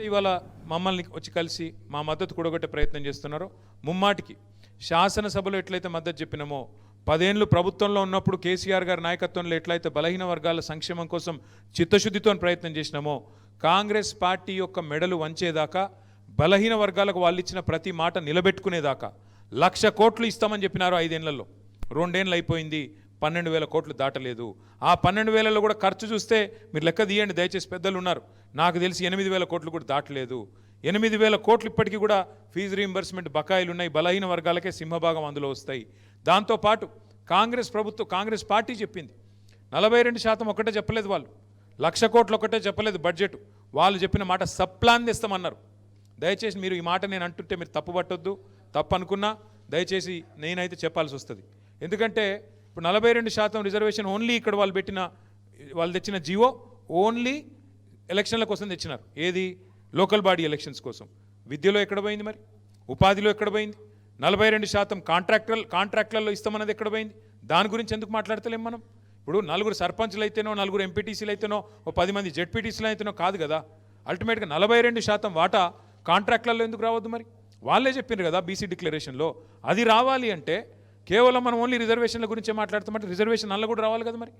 ఇవాళ మమ్మల్ని వచ్చి కలిసి మా మద్దతు కూడగొట్టే ప్రయత్నం చేస్తున్నారు. ముమ్మాటికి శాసనసభలో ఎట్లయితే మద్దతు చెప్పినామో 10 ఏళ్ళు ప్రభుత్వంలో ఉన్నప్పుడు కేసీఆర్ గారి నాయకత్వంలో ఎట్లయితే బలహీన వర్గాల సంక్షేమం కోసం చిత్తశుద్ధితో ప్రయత్నం చేసినామో కాంగ్రెస్ పార్టీ యొక్క మెడలు వంచేదాకా బలహీన వర్గాలకు వాళ్ళు ఇచ్చిన ప్రతి మాట నిలబెట్టుకునేదాకా 1,00,000 కోట్లు ఇస్తామని చెప్పినారు 5 ఏళ్లలో. 2 ఏళ్ళు అయిపోయింది, 12,000 కోట్లు దాటలేదు. ఆ 12,000లో కూడా ఖర్చు చూస్తే మీరు లెక్క తీయండి దయచేసి, పెద్దలు ఉన్నారు, నాకు తెలిసి 8,000 కోట్లు కూడా దాటలేదు. 8,000 కోట్లు ఇప్పటికీ కూడా ఫీజు రీయింబర్స్మెంట్ బకాయిలు ఉన్నాయి. బలహీన వర్గాలకే సింహభాగం అందులో వస్తాయి. దాంతోపాటు కాంగ్రెస్ పార్టీ చెప్పింది 42% ఒకటే చెప్పలేదు, వాళ్ళు 1,00,000 కోట్లు ఒకటే చెప్పలేదు బడ్జెట్. వాళ్ళు చెప్పిన మాట సప్లాన్ తెస్తామన్నారు. దయచేసి మీరు ఈ మాట నేను అంటుంటే మీరు తప్పు పట్టొద్దు, తప్పు అనుకున్నా దయచేసి నేనైతే చెప్పాల్సి వస్తుంది. ఎందుకంటే ఇప్పుడు 42% రిజర్వేషన్ ఓన్లీ ఇక్కడ వాళ్ళు తెచ్చిన జీవో ఓన్లీ ఎలక్షన్ల కోసం తెచ్చినారు. ఏది? లోకల్ బాడీ ఎలక్షన్స్ కోసం. విద్యలో ఎక్కడ పోయింది మరి? ఉపాధిలో ఎక్కడ పోయింది? 42% కాంట్రాక్టులలో ఇస్తామన్నది ఎక్కడ పోయింది? దాని గురించి ఎందుకు మాట్లాడతలేం మనం? ఇప్పుడు 4 సర్పంచ్లు అయితేనో 4 ఎంపీటీసీలు అయితేనో 10 మంది జెడ్పీటీసీలు అయితేనో కాదు కదా. అల్టిమేట్గా 42% వాటా కాంట్రాక్టులలో ఎందుకు రావద్దు మరి? వాళ్ళే చెప్పిండ్రు కదా బీసీ డిక్లరేషన్లో. అది రావాలి అంటే కేవలం మనం ఓన్లీ రిజర్వేషన్ల గురించే మాట్లాడుతామంటే రిజర్వేషన్ అల్ల కూడా రావాలి కదా మరి.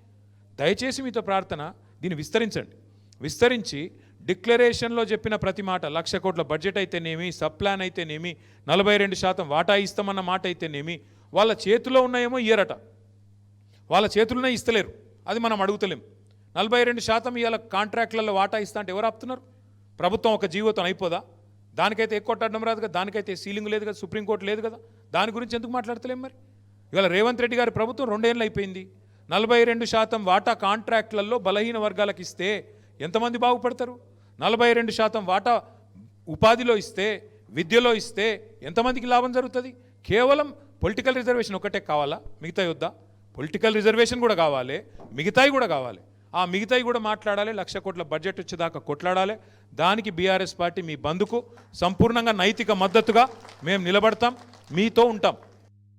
దయచేసి మీతో ప్రార్థన, దీన్ని విస్తరించి డిక్లరేషన్లో చెప్పిన ప్రతి మాట 1,00,000 కోట్ల బడ్జెట్ అయితేనేమి, సబ్ ప్లాన్ అయితేనేమి, 42% వాటా ఇస్తామన్న మాట అయితేనేమి, వాళ్ళ చేతిలో ఉన్నాయేమో ఇయ్యరట, వాళ్ళ చేతులునే ఇస్తలేరు, అది మనం అడుగుతలేం. 42% ఇవాళ కాంట్రాక్టులలో వాటా ఇస్తా అంటే ఎవరు ఆపుతున్నారు? ప్రభుత్వం ఒక జీవోతో అయిపోదా? దానికైతే ఎక్కువ అడ్డం రాదు కదా, దానికైతే సీలింగ్ లేదు కదా, సుప్రీంకోర్టు లేదు కదా, దాని గురించి ఎందుకు మాట్లాడతలేం మరి? ఇవాళ రేవంత్ రెడ్డి గారి ప్రభుత్వం 2 ఏళ్ళు అయిపోయింది. 42% వాటా కాంట్రాక్టులలో బలహీన వర్గాలకు ఇస్తే ఎంతమంది బాగుపడతారు? 42% వాటా ఉపాధిలో ఇస్తే, విద్యలో ఇస్తే ఎంతమందికి లాభం జరుగుతుంది? కేవలం పొలిటికల్ రిజర్వేషన్ ఒకటే కావాలా? మిగతా వద్దా? పొలిటికల్ రిజర్వేషన్ కూడా కావాలి, మిగతాయి కూడా కావాలి. ఆ మిగతాయి కూడా మాట్లాడాలి. 1,00,000 కోట్ల బడ్జెట్ వచ్చేదాకా కొట్లాడాలి. దానికి బీఆర్ఎస్ పార్టీ మీ బంధుకు సంపూర్ణంగా నైతిక మద్దతుగా మేము నిలబడతాం, మీతో ఉంటాం.